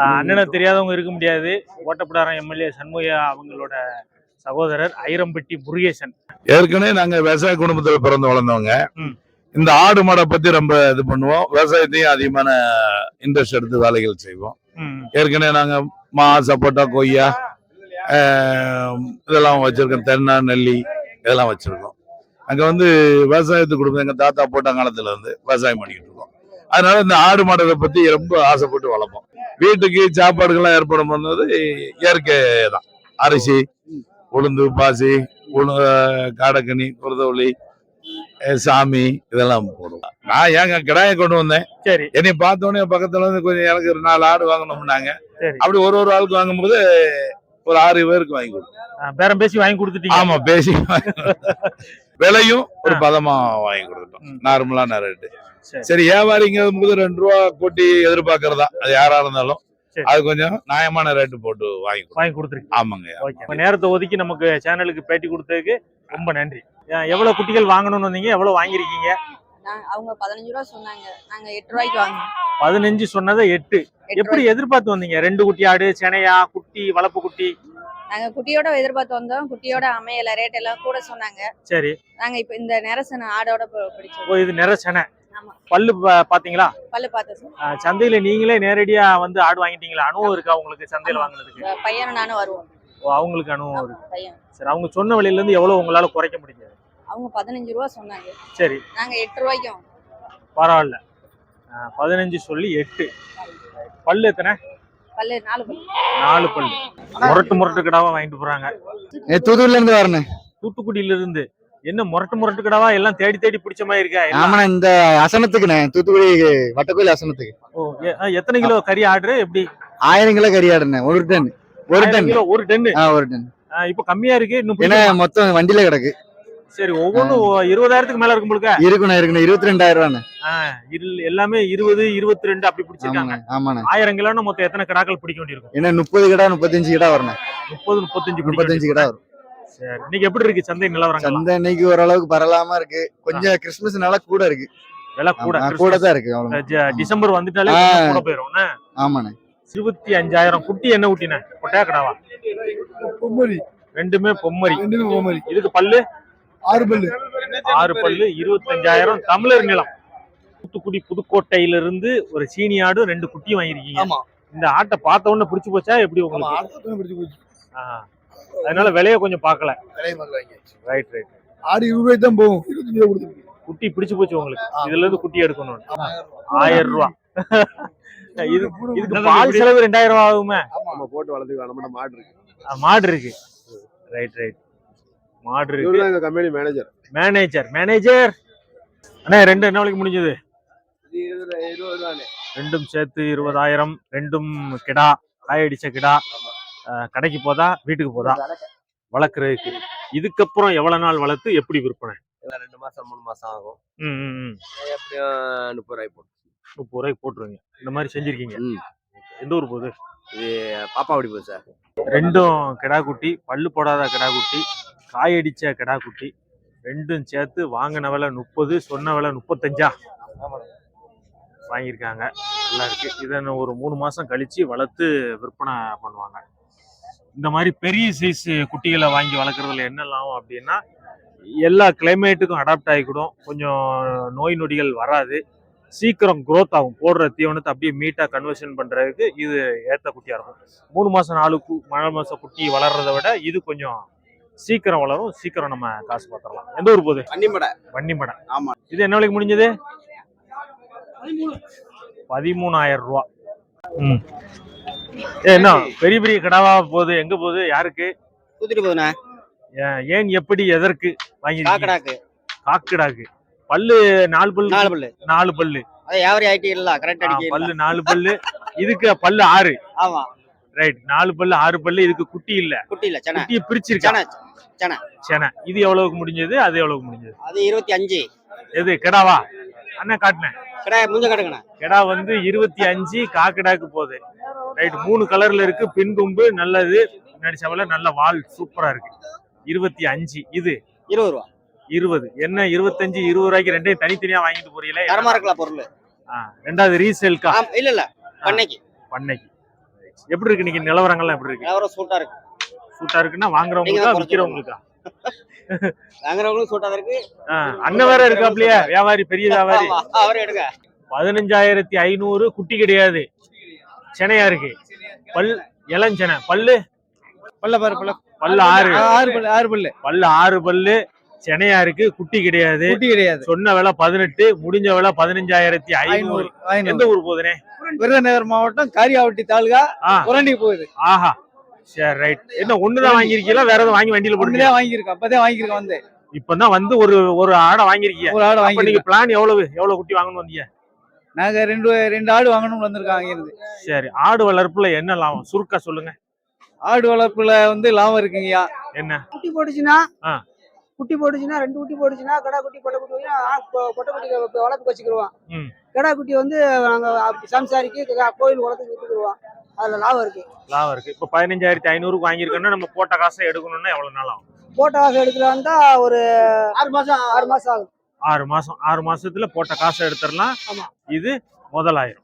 அண்ணனை தெரியாதவங்க இருக்க முடியாது. ஓட்டப்பிடாரம் எம்எல்ஏ சண்முகையா அவங்களோட சகோதரர் ஐரம்பட்டி முருகேசன். ஏற்கனவே நாங்க விவசாய குடும்பத்துல பிறந்து வளர்ந்தவங்க. இந்த ஆடு மாடை பத்தி ரொம்ப இது பண்ணுவோம். விவசாயத்தையும் அதிகமான இன்ட்ரெஸ்ட் எடுத்து வேலைகள் செய்வோம். ஏற்கனவே நாங்க மா, சப்போட்டா, கொய்யா இதெல்லாம் வச்சிருக்கோம். தென்னை, நெல்லி இதெல்லாம் வச்சிருக்கோம். அங்க விவசாயத்து குடும்பம் எங்க தாத்தா போட்ட காலத்துல விவசாயம் பண்ணிக்கிட்டு இருக்கோம். அதனால இந்த ஆடு மாடுகளை பத்தி ரொம்ப ஆசைப்பட்டு வளர்ப்போம். வீட்டுக்கு சாப்பாடுகள்லாம் ஏற்படும் போது இயற்கை தான். அரிசி, உளுந்து, பாசி, காடக்கனி, குருதவள்ளி, சாமி இதெல்லாம் போடுவோம். நான் ஏங்க கிடாயை கொண்டு வந்தேன். சரி. என்னை பார்த்தோன்னே பக்கத்துல கொஞ்சம் எனக்கு ஒரு 4 ஆடு வாங்கணும்னாங்க. அப்படி ஒரு ஆளுக்கு வாங்கும்போது ஒரு 6 பேருக்கு வாங்கி கொடுத்தோம். பேரம் பேசி வாங்கி கொடுத்துட்டீங்க? ஆமா, பேசி விலையும் ஒரு பதமா வாங்கி கொடுத்துட்டோம். நார்மலான ரேட்டு. சரி, வியாபாரிங்கும் போது 2 ரூபா கூட்டி எதிர்பார்க்கறதா அது யாரா இருந்தாலும் அது கொஞ்சம் நியாயமான ரேட்டு போட்டு வாங்கி கொடுத்துருக்கு. ஆமாங்க. நேரத்தை ஒதுக்கி நமக்கு சேனலுக்கு பேட்டி கொடுத்ததுக்கு ரொம்ப நன்றி. எவ்வளவு குட்டிகள் வாங்கணும்னு வந்தீங்க? எவ்வளவு வாங்கிருக்கீங்க? அவங்க 15 ரூபா சொன்னாங்க, நாங்க 8 ரூபாய்க்கு வாங்கினோம். 15 சொன்னதை 8. எப்படி எதிர்பார்த்து வந்தீங்க? 2 குட்டி ஆடு, செனையா, குட்டி, வளர்ப்பு குட்டி? நாங்க குட்டியோட எதிர்பார்த்து வந்தோம். குட்டியோட அமையல, ரேட் எல்லாம் கூட சொன்னாங்க. சரி. நாங்க இப்ப இந்த நெரசன ஆடோட பிடிச்சோம். ஓ, இது நெரசனை. பல்லு பாத்தீங்களா? பல்லு பார்த்தேன். சந்தையில நீங்களே நேரடியா ஆடு வாங்கிட்டீங்களா? அனுபவம் இருக்கா உங்களுக்கு சந்தையில வாங்குனதுக்கு? பையனும் நானும் வருவோம். ஓ, அவங்களுக்கு அனுபவம் இருக்கு. சரி, அவங்க சொன்ன விலையில இருந்து எவ்வளவு உங்களால குறைக்க முடியாது? அவங்க 15 ரூபா சொன்னாங்க. சரி, நாங்க 8 ரூபாய்க்கு. பரவாயில்ல. 15 சொல்லி 8. பல்லு எத்தனை? பல்லு 4 பல்லு. 4 பல்லு. முரட்டு கிடாவா வாங்கிட்டு போறாங்க. தூத்துக்குடியில இருந்து வரணும். தூத்துக்குடியில இருந்து? என்ன முரட்டு கிடாவா எல்லாம் தேடி பிடிச்ச மாதிரி இருக்கா? ஆமா, இந்த அசனத்துக்குண்ணே, தூத்துக்குடி வட்டக்கோயில் அசனத்துக்கு. ஓ, எத்தனை கிலோ கறி ஆர்டர்? எப்படி? 1000 கிலோ கறி ஆடுனே. 1 டன். 1 டன். 1 டன். 1 டன். இப்ப கம்மியா இருக்கு. இன்னும் மொத்தம் வண்டியில கிடக்கு. சரி, ஒவ்வொன்றும் 20,000க்கு மேல இருக்கும் போலுக்க? இருக்குண்ணே. 22,000 ரூபாண்ணே. எல்லாமே 20, 22 அப்படி பிடிச்சிருக்காங்க. ஆமாண்ணே. 1000 கிலோன்னு மொத்தம் எத்தனை கிடாக்கள் பிடிக்க வேண்டியிருக்கும்? என்ன 30 கிடா 35 கிடா வரணும். 35 கிடா வரும். சரி, இன்னைக்கு எப்படி இருக்கு சந்தை நிலவரம்? சந்தை இன்னைக்கு ஓரளவுக்கு பரவலாம இருக்கு. கொஞ்சம் கிறிஸ்துமஸ்னால கூட இருக்கு. விலை கூட தான் இருக்கு. டிசம்பர் வந்துட்டாலே கூட போயிரும். ஆமாண்ணே. 25,000. குட்டி என்ன குட்டினே? கொட்டையா கிடாவா? பொம்மரி. ரெண்டுமே பொம்மரி. இதுக்கு பல்லு 6 பல்லு. 6 பல்லு. 25,000. தமிழர் நிலம். தூத்துக்குடி புதுக்கோட்டையிலிருந்து ஒரு சீனி ஆடு 2 குட்டி வாங்கிருக்கீங்க. இந்த ஆட்டை பார்த்த உடனே பிடிச்சு போச்சா எப்படி உங்களுக்கு? அதனால விலைய கொஞ்சம் பார்க்கல. ரைட். ஆடு 20 ரூபாய் தான் போகும். 25 ரூபாய் கொடுத்து குட்டி பிடிச்சு போச்சு உங்களுக்கு. இதுல இருந்து குட்டி எடுக்கணும். 1000 ரூபாய். இதுக்கு பால் செலவு 2000 ரூபாய் ஆகுமே. போட்டு வளர்த்துக்கலாம். நம்ம மாடு இருக்கு. மாடு இருக்கு. ரைட். மாடு இருக்கு. இவர்தான் கம்பெனி மேனேஜர். அண்ணா, 2 என்ன விலைக்கு முடிஞ்சது? 20 தானே. ரெண்டும் சேர்த்து 20,000. ரெண்டும் கிடா, காயடிச்ச கிடா. கடைக்கு போதா வீட்டுக்கு போதா வளர்க்குறதுக்கு? இதுக்கப்புறம் எவ்வளவு நாள் வளர்த்து எப்படி விற்பனை? 2 மாசம் 3 மாசம் ஆகும். எப்படியும் 30 ரூபாய் போட்டு 30 ரூபாய்க்கு போட்டுருவீங்க. இந்த மாதிரி செஞ்சிருக்கீங்க. எந்த ஊர் போகுது இது? பாப்பாவடி போகுது சார். ரெண்டும் கிடா குட்டி, பல்லு போடாத கிடா குட்டி, காயடிச்ச கிடா குட்டி. ரெண்டும் சேர்த்து வாங்கின விலை 30, சொன்ன விலை 35 வாங்கியிருக்காங்க. நல்லா இருக்கு. இதை ஒரு 3 மாசம் கழிச்சு வளர்த்து விற்பனை பண்ணுவாங்க. இந்த மாதிரி பெரிய சைஸ் குட்டிகளை வாங்கி வளர்க்குறதுல என்ன லாபம் அப்படின்னா, எல்லா கிளைமேட்டுக்கும் அடாப்ட் ஆகிக்கிடும். கொஞ்சம் நோய் நொடிகள் வராது. சீக்கிரம் க்ரோத் ஆகும். போடுற தீவனத்தை அப்படியே மீட்டா கன்வர்ஷன் பண்றதுக்கு இது ஏற்ற குட்டியா இருக்கும். 3 மாசம் 4 மாசம் குட்டி வளர்றதை விட இது கொஞ்சம் சீக்கிரம் வளரும். சீக்கிரம் நம்ம காசு பார்த்துடலாம். எந்த ஊர் போகுது? வன்னிமடை. ஆமா. இது என்ன விலைக்கு முடிஞ்சது? 13,000 ரூபா. என்ன பெரிய கிடாவா போகுது? எங்க போகுது? யாருக்கு? தூத்துக்குடி போகுதுண்ணா. ஏன், எப்படி, எதற்கு வாங்கி? காக்கடாக்கு. பல்லு 4 பல்லு. 4 பல்லு. பல்லு 4 பல்லு. இதுக்கு பல்லு 6. ஆமா. ரைட். 4 பல்லு 6 பல்லு. இதுக்கு குட்டி இல்ல. குட்டியை பிரிச்சிருக்கா? செனை. இது எவ்வளவுக்கு முடிஞ்சது? அது எவ்வளவுக்கு முடிஞ்சது? அது 25. எது கிடாவா? அண்ணன் காட்டினேன். கிடா 25 காக்கடாக்கு போகுது. ரைட். 3 கலர்ல இருக்கு. பின் கொம்பு நல்லது, பின்னாடி செவல நல்ல வால் சூப்பரா இருக்கு. 25. இது 20 ரூபா. 20. என்ன 25 20 ரூபாய்க்கு ரெண்டையும் தனித்தனியா வாங்கிட்டு போறீங்களே? தரமா இருக்கலாம் பொருள். ரெண்டாவது ரீசேல்கா? இல்ல பண்ணைக்கு. ரைட். எப்படி இருக்கு இன்னைக்கு நிலவரங்கள்லாம் எப்படி இருக்கு? வியாபாரம் சூட்டா இருக்கு. சூட்டா இருக்குன்னா வாங்குறவங்களுக்கா விக்கிறவங்களுக்கா? வாங்குறவங்களும் சூட்டா தான் இருக்கு. அண்ணன் வேற இருக்காப்லயே வியாபாரி, பெரிய வியாபாரி. அவரே எடுங்க. 15,500 குட்டி கிடையாது, செனையா இருக்கு. பல் இளஞ்சனை, பல்லு பல்லு 6 பல்லு, செனையா இருக்கு, குட்டி கிடையாது. சொன்ன விலை 18, முடிஞ்ச விலை 15,500. எந்த ஊர் போகுதுனே? விருதுநகர் மாவட்டம் காரியாவட்டி தாலுகா புரண்டி போகுது. ஆஹா, சரி ரைட். என்ன ஒண்ணுதான் வாங்கிருக்கீங்களா, வேற எதுவும் வாங்கி வண்டியில போட்டு வாங்கியிருக்கேன்? அப்பதான் வாங்கியிருக்கேன். வந்து இப்பதான் வந்து ஒரு ஆடை வாங்கிருக்கீங்க. ஒரு ஆடு வாங்கி. நீங்க பிளான் எவ்வளவு குட்டி வாங்கணும் வந்தீங்க? நாங்க ரெண்டு ஆடு வாங்கணும்னு வந்திருக்காங்க இருந்து. சரி, ஆடு வளர்ப்புல என்ன லாபம் சுருக்கா சொல்லுங்க. ஆடு வளர்ப்புல வந்து லாபம் இருக்குங்கய்யா. என்ன? குட்டி போட்டுச்சுன்னா 2 குட்டி போட்டுச்சுன்னா கடா குட்டி பொட்டை குட்டி பொட்டை குட்டி வளர்ப்பு வச்சுக்கிடுவோம். கடா குட்டி வந்து நாங்க சம்சாரிக்கு கோயில் வளர்த்து வித்துக்கிடுவோம். அதுல லாபம் இருக்கு. இப்ப 15,500 வாங்கியிருக்கோம்னா நம்ம போட்ட காசை எடுக்கணும்னா எவ்வளவு நாள் ஆகும்? போட்ட காசு எடுக்கலாம்னா ஒரு 6 மாசம் ஆகும். 6 மாசத்துல போட்ட காசை எடுத்துடலாம். இது முதலாயிரம்.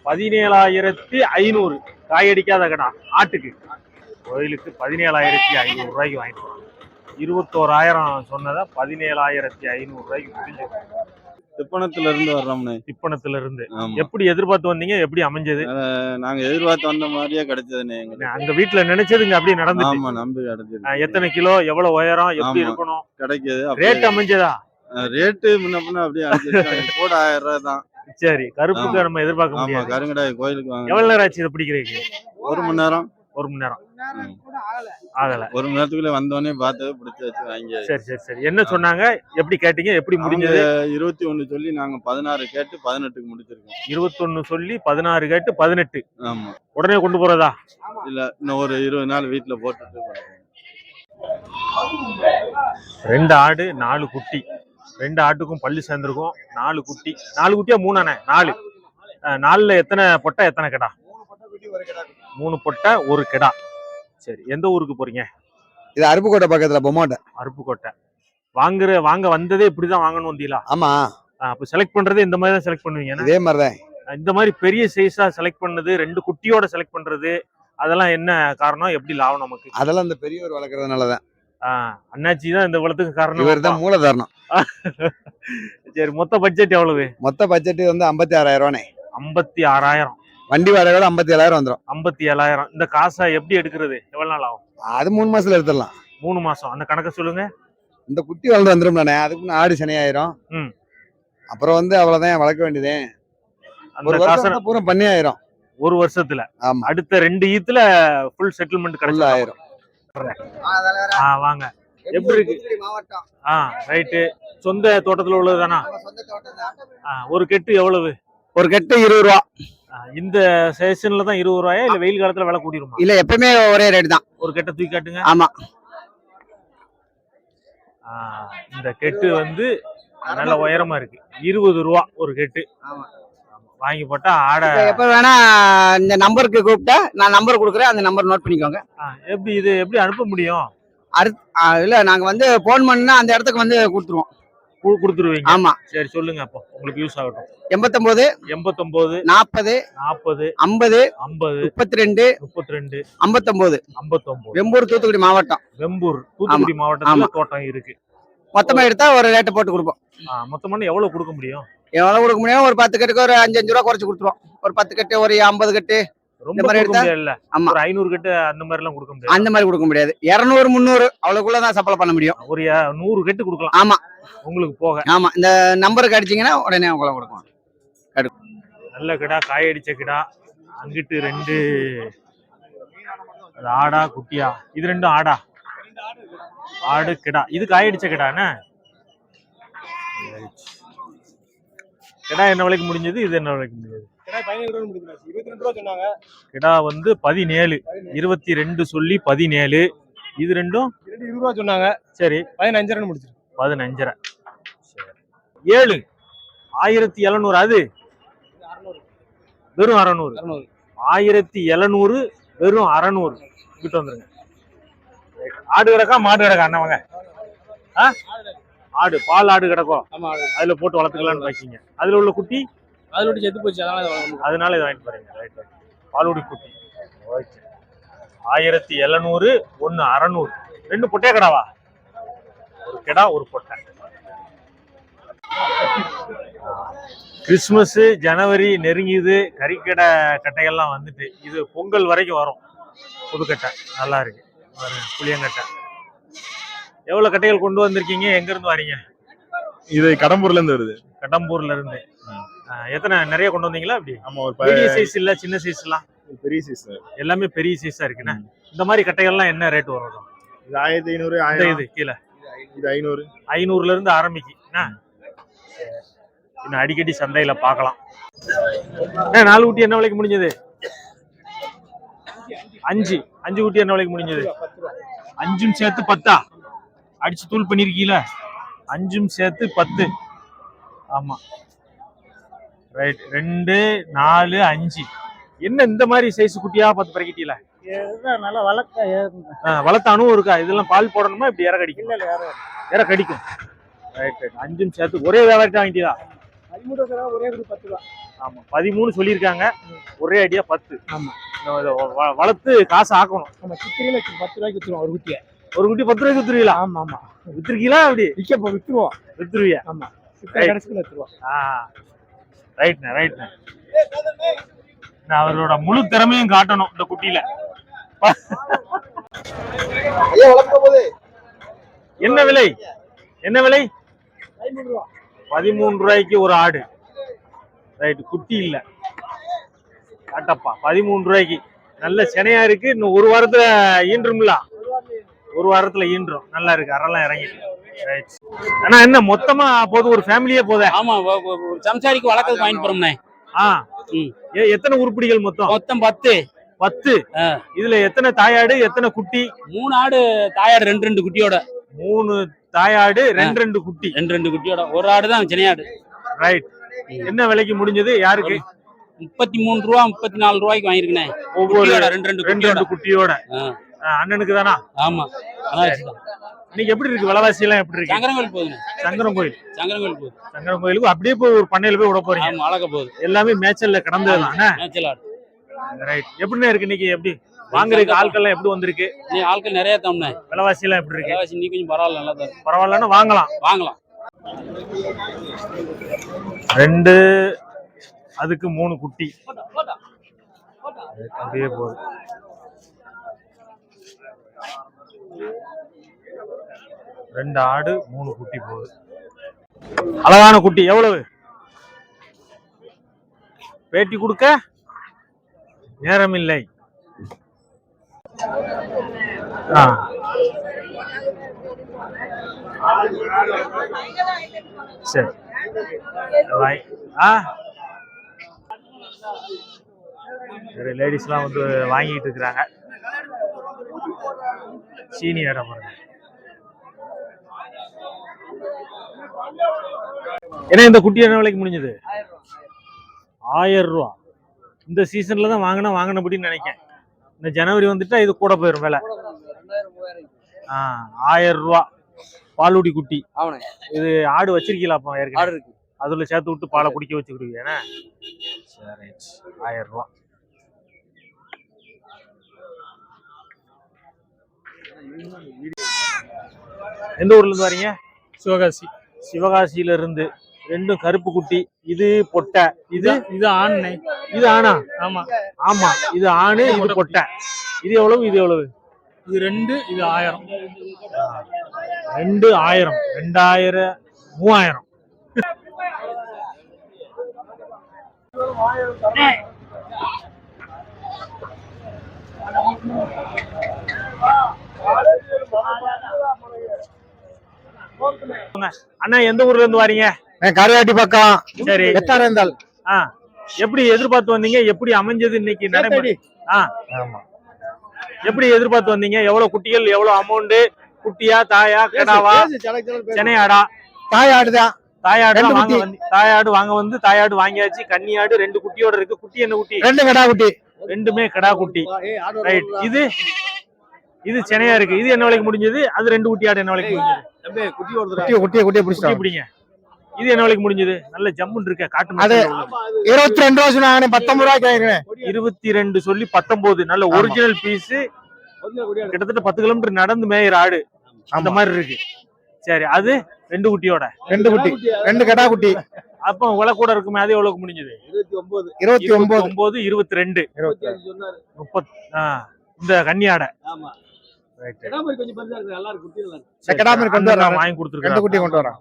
17,500 காயடிக்காத கடா ஆட்டுக்கு கோயிலுக்கு 17,500 ரூபாய்க்கு வாங்கிட்டு வரோம். 21,000 சொன்னதை 17,500 ரூபாய்க்கு முடிஞ்சு. திப்பணத்துல இருந்து வர்றோம்னு. திப்பணத்துல இருந்து எப்படி எதிர்பார்த்து வந்தீங்க? எப்படி அமைஞ்சது? நாங்க எதிர்பார்த்து வந்த மாதிரியே கிடைச்சதுன்னு. அங்க வீட்டுல நினைச்சதுங்க அப்படி நடந்து. ஆமா, நம்பி கிடைச்சது. எத்தனை கிலோ, எவ்வளவு உயரம், எப்படி இருக்கணும், கிடைக்குது. ரேட் அமைஞ்சதா? ரேட்டு முன்ன பின்ன அப்படியே கூட 1000 ரூபாய் தான். சரி, கருப்புக்கு நம்ம எதிர்பார்க்க முடியாது. கருங்கடாய் கோயிலுக்கு வாங்க. எவ்வளவு நேரம் ஆச்சு இதை பிடிக்கிறீங்க? 1 மணி நேரம். 1 மணி நேரம் ஆகல. 1 மணி நேரத்துக்குள்ள வந்தோடனே பார்த்து பிடிச்சி வச்சு வாங்கி. சரி. என்ன சொன்னாங்க, எப்படி கேட்டீங்க, எப்படி முடிஞ்சது? 21 சொல்லி நாங்க 16 கேட்டு 18க்கு முடிச்சிருக்கோம். 21 சொல்லி 16 கேட்டு 18. ஆமா. உடனே கொண்டு போறதா? இல்ல, இன்னும் ஒரு 20 நாள் வீட்டுல போட்டுட்டு. 2 ஆடு 4 குட்டி. 2 ஆட்டுக்கும் பல்லு சேர்ந்துருக்கும். 4 குட்டி. 4 குட்டியா 3 அண்ணே? 4. 4ல எத்தனை பொட்டை, எத்தனை கிடா? 3 பொட்டை 1 கிடா. சரி, எந்த ஊருக்கு போறீங்க? இது அருப்புக்கோட்டை பக்கத்துல பொம்மாட்டை. அருப்புக்கோட்டை. வாங்க வந்ததே இப்படிதான் வாங்கணும் வந்தீங்களா? ஆமா. அப்ப செலக்ட் பண்றது இந்த மாதிரி தான் செலக்ட் பண்ணுவீங்க? இதே மாதிரிதான். இந்த மாதிரி பெரிய சைஸா செலக்ட் பண்ணது, 2 குட்டியோட செலக்ட் பண்றது, அதெல்லாம் என்ன காரணம்? எப்படி லாபம் நமக்கு? அதெல்லாம் இந்த பெரியவர் வளர்க்கறதுனாலதான். அண்ணாச்சி தான் இந்த இவ்வளவுக்கு காரணம். இவர் தான் மூலதாரணம். சரி, மொத்த பட்ஜெட் எவ்வளவு? மொத்த பட்ஜெட் வந்து 56,000 ரூபாய். 56,000. வண்டி வாடகை 57,000 வந்துடும். 57,000. இந்த காசை எப்படி எடுக்கிறது? எவ்வளவு நாள் ஆகும்? அது 3 மாசத்துல எடுத்துடலாம். 3 மாசம். அந்த கணக்க சொல்லுங்க. இந்த குட்டி வளர்ந்து வந்துடும் தானே, அதுக்கு ஆடு சனியாயிரும். அப்புறம் வந்து அவ்வளவுதான் வளர்க்க வேண்டியதே. ஒரு வருஷம் பூரா பண்ணி ஆயிரும். 1 வருஷத்துல. ஆமா. அடுத்த 2 ஈத்துல ஃபுல் செட்டில்மெண்ட் கிடைச்சு ஆயிரும். வாங்க. எப்படி இருக்கு? மாவட்டம். ரைட்டு. சொந்த தோட்டத்துல உள்ளதுதானா? ஒரு கெட்டு எவ்வளவு? ஒரு கெட்டு 20 ரூபா. இந்த சீசன்ல தான் 20 ரூபாயா, இல்ல வெயில் காலத்துல விலை கூடிருமா? இல்ல, எப்பவுமே ஒரே ரேட் தான். ஒரு கெட்டை தூக்கி காட்டுங்க. ஆமா. இந்த கெட்டு வந்து நல்ல உயரமா இருக்கு. 20 ரூபா ஒரு கெட்டு. வாங்கி போட்டா ஆடை எப்ப வேணா இந்த நம்பருக்கு கூப்பிட்டா நான் நம்பர் கொடுக்குறேன், அந்த நம்பர் நோட் பண்ணிக்கோங்க. எப்படி அனுப்ப முடியும்? இல்ல, நாங்க வந்து போன் பண்ணா அந்த இடத்துக்கு வந்து கொடுத்துருவோம். கொடுத்துருவீங்க? ஆமா. சரி, சொல்லுங்க. அப்போ உங்களுக்கு யூஸ் ஆகட்டும். 89 89 40 40 50 50 32 32 59 59. வெம்பூர் தூத்துக்குடி மாவட்டம். வெம்பூர் தூத்துக்குடி மாவட்டத்துல தோட்டம் இருக்கு. மொத்தமா எடுத்தா ஒரு ரேட்டை போட்டு கொடுப்போம். மொத்தமா எவ்வளவு கொடுக்க முடியும்? எவ்வளவு கொடுக்க முடியும்? ஒரு 10 கட்டுக்கு ஒரு 5 ரூபா குறைச்சு கொடுத்துருவோம். ஒரு 10 கட்டு, ஒரு 50 கட்டு ரொம்ப கொடுக்க முடியல. ஒரு 500 கட்டு அந்த மாதிரி எல்லாம் கொடுக்க முடியாது. அந்த மாதிரி கொடுக்க முடியாது. 200 300 அவ்வளவுக்குள்ளதான் சப்ளை பண்ண முடியும். ஒரு 100 கட்டு கொடுக்கலாம். ஆமா, உங்களுக்கு போக. ஆமா. இந்த நம்பருக்கு அடிச்சீங்கன்னா உடனே உங்களை கொடுக்கும். நல்ல கிடா, காயடிச்ச கிடா. அங்கிட்டு 2 ஆடா குட்டியா? இது 2 ஆடா? ஆடு கிடா. இது காயடிச்ச கிடாண்ணே. கிடா என்ன விலைக்கு முடிஞ்சது? இது என்ன விலைக்கு முடிஞ்சது? கிடா வந்து 17. 22 சொல்லி 17. இது ரெண்டும் 20 ரூபா சொன்னாங்க. சரி, 15 முடிச்சிருக்கு. 15. 7 1700. அது வெறும் 600. 1700 வெறும் 600. கிட்ட வந்துருங்க. ஆடு கிடக்கா மாடு கிடக்கா அண்ணாவங்க? ஆடு, பால் ஆடு கிடக்கும். அதுல போட்டு வளர்த்துக்கலாம்னு பாக்கீங்க. அதுல உள்ள குட்டி அதோட செத்து போச்சு, அதனால இதை வாங்கிட்டு போறீங்க. பாலூடி குட்டி. ஓகே. 1700, ஒன்னு 600. ரெண்டு பொட்டையா கடாவா? ஒரு கிடா ஒரு பொட்டை. கிறிஸ்துமஸ் ஜனவரி நெருங்கிது, கறிக்கடை கட்டைகள்லாம் வந்துட்டு இது பொங்கல் வரைக்கும் வரும். புதுக்கட்டை நல்லா இருக்கு, புளியங்கட்டை. எவ்வளவு கட்டைகள் கொண்டு வந்திருக்கீங்க? எங்க இருந்து வரீங்க? இது கடம்பூர்ல இருந்து வருது. கடம்பூர்ல இருந்து. எத்தனை நிறைய கொண்டு வந்தீங்களா? அப்படி ஆமா, ஒரு பெரிய சைஸ் இல்ல சின்ன சைஸ் எல்லாம்? பெரிய சைஸ். எல்லாமே பெரிய சைஸா இருக்குண்ணா. இந்த மாதிரி கட்டைகள்லாம் என்ன ரேட் வரும்? இது 1500, 1000. இது கீழே இது 500. 500ல இருந்து ஆரம்பிக்கு. இன்னும் அடிக்கடி சந்தையில பார்க்கலாம். 4 குட்டி என்ன விலைக்கு முடிஞ்சது? 5 குட்டி என்ன விலைக்கு முடிஞ்சது? 5ம் சேர்த்து 10. அடிச்சு தூள் பண்ணிருக்கீல? 5ம் சேர்த்து 10. ஆமா ரைட். 2, 4, 5. என்ன இந்த மாதிரி சைஸ் குட்டியா பார்த்து பறக்கிட்டீல? நல்லா வளர்த்த அனுபவம் இருக்கா? இதெல்லாம் பால் போடணுமா இப்படி இற கடிக்கும்? இற கடிக்கும். ரைட். 5ம் சேர்த்து ஒரே வியாபாரிட்ட வாங்கிட்டீங்களா? 13 ஒரே 10 ரூபா. ஆமா 13 சொல்லியிருக்காங்க, ஒரே அடியா 10. ஆமா. வளர்த்து காசு ஆக்கணும். நம்ம சித்திரையில 10 ரூபாய்க்கு வித்துருவோம் ஒரு குட்டியை. ஒரு குட்டி 10 ரூபாய்க்கு வித்துருவீங்களா? ஆமா ஆமா. வித்துருக்கீங்களா? அப்படி வித்துருவோம். வித்துருவியா? ஆமா. சித்திரை கடைசில வித்துருவோம். ரைட்ண்ணே. அவரோட முழு திறமையும் காட்டணும் இந்த குட்டியில. என்ன விலை? 13 ரூபாய்க்கு ஒரு ஆடு. ரைட். குட்டி இல்ல காட்டப்பா. 13 ரூபாய்க்கு நல்ல செனையா இருக்கு. இன்னும் ஒரு வாரத்துல ஈன்றும்ல? ஒரு வாரத்துல ஈன்றும். நல்லா இருக்கு, அறெல்லாம் இறங்கி. ரைட். ஆனா என்ன மொத்தமா போதும்? ஒரு ஃபேமிலியே போதே? ஆமா, ஒரு சம்சாரிக்கு வளர்க்கறதுக்கு வாங்கிட்டு போறோம்னே. எத்தனை உருப்படிகள் மொத்தம்? 10. 10. இதுல எத்தனை தாயாடு, எத்தனை குட்டி? 3 ஆடு தாயாடு, 2 குட்டியோட. 3 தாயாடு, 2 குட்டி. 2 குட்டியோட. ஒரு ஆடு தான் சினையாடு. ரைட். என்ன விலைக்கு முடிஞ்சது? யாருக்கு? 33 ரூபா, 34 ரூபாய்க்கு வாங்கிருக்கேன். ஒவ்வொரு 2 குட்டியோட. அண்ணனுக்கு தானா? ஆமா. இன்னைக்கு எப்படி இருக்கு விலைவாசி எல்லாம்? எப்படி இருக்கு? சங்கரன் கோயில் போகுது. சங்கரன் கோயில் போகுது. சங்கரன் கோயிலுக்கு அப்படியே போய் ஒரு பண்ணையில போய் விட போறீங்க? ஆமா, அழகா போகுது. எல்லாமே மேய்ச்சல்ல கடந்ததுதான். மேய்ச்சல் ஆடு. ரைட். எப்படிண்ணே இருக்கு இன்னைக்கு? எப்படி வாங்குறதுக்கு ஆட்கள் எப்படி வந்திருக்கு? நீ ஆட்கள் நிறைய தாம்னே. விலைவாசி எல்லாம் எப்படி இருக்கு? விலைவாசி நீ கொஞ்சம் பரவாயில்ல, நல்லா தான். பரவாயில்லன்னா வாங்கலாம். 2 அதுக்கு 3 குட்டி. அப்படியே போகுது. 2 ஆடு 3 குட்டி போகுது. அழகான குட்டி. எவ்வளவு? பேட்டி கொடுக்க நேரமில்லை. சரி. லேடிஸ்லாம் வந்து வாங்கிட்டு இருக்கிறாங்க. சீனி இடம் பாருங்க. ஏன்னா இந்த குட்டி என்ன விலைக்கு முடிஞ்சது? 1000 ரூபா. இந்த சீசன்ல தான் வாங்கினபடின்னு நினைக்கிறேன். இந்த ஜனவரி வந்துட்டா இது கூட போயிடும் விலை. 1000 ரூபா பாலுடி குட்டி. இது ஆடு வச்சிருக்கீங்களா? அப்ப ஏற்கனவே அதுல சேர்த்து விட்டு பாலை குடிக்க வச்சுக்கிடுவீங்க. ஏன்னா சரி. 1000 ரூபா. எந்த ஊர்ல இருந்து வரீங்க? சிவகாசி. சிவகாசியில இருந்து. 2 கருப்பு குட்டி. இது பொட்டை. இது ஆண். இது ஆணா? ஆமா ஆமா. இது ஆணு, இது பொட்டை. இது எவ்வளவு? இது எவ்வளவு? இது 2, இது 1000. 2 1000, 2000, 3000. அண்ணா எந்த ஊர்ல இருந்து வரீங்க? கரையாட்டி பக்கம். சரி. எத்தாரந்தால். எப்படி எதிர்பார்த்து வந்தீங்க? எப்படி அமைஞ்சது இன்னைக்கு நடைமுறை? எப்படி எதிர்பார்த்து வந்தீங்க? எவ்வளவு குட்டிகள், எவ்வளவு அமௌண்ட்? குட்டியா, தாயா, கிடாவா, சென்னையாடா? தாயாடுதான். தாயாடு வாங்க வந்து தாயாடு வாங்கியாச்சு. கன்னியாடு 2 குட்டியோட இருக்கு. குட்டி என்ன குட்டி? 2 கடா குட்டி. 2மே கடா குட்டி. ரைட். இது சென்னையா இருக்கு. இது என்ன விலைக்கு முடிஞ்சது? அது 2 குட்டி ஆடு என்ன விலைக்கு முடிஞ்சது? குட்டியை பிடிங்க. இது என்ன விலைக்கு முடிஞ்சது? நல்ல ஜம்முன்னு இருக்க காட்டு அது மசாலா உள்ளது. 22 ரூபா சொன்னாங்க 19 ரூபாய்க்கு வாங்கிக்கிறேன் 22 சொல்லி 19 நல்ல ஒரிஜினல் பீஸ். கிட்டத்தட்ட 10 கிலோமீட்டர் நடந்து மேயிற ஆடு அந்த மாதிரி இருக்கு. சரி, அது 2 குட்டியோட 2 குட்டி 2 கடா குட்டி அப்ப விலை கூட இருக்குமே. அது எவ்வளவுக்கு முடிஞ்சது? 29 22 30. இந்த கன்னியாடை கடா மாதிரி கொண்டு வராங்க வாங்கி 2 கொடுத்துருக்கேன். குட்டி கொண்டு வரான்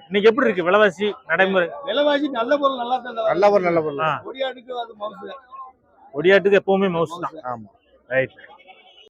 இன்னைக்கு எப்படி இருக்கு விலைவாசி நடைமுறை? விலைவாசி நல்ல பொருள் நல்லா தான் நல்ல பொருள் ஆ. ஒடியாடுக்கு அது மவுசு ஒடியாட்டுக்கு எப்பவுமே மவுஸ் தான். ஆமா ரைட்.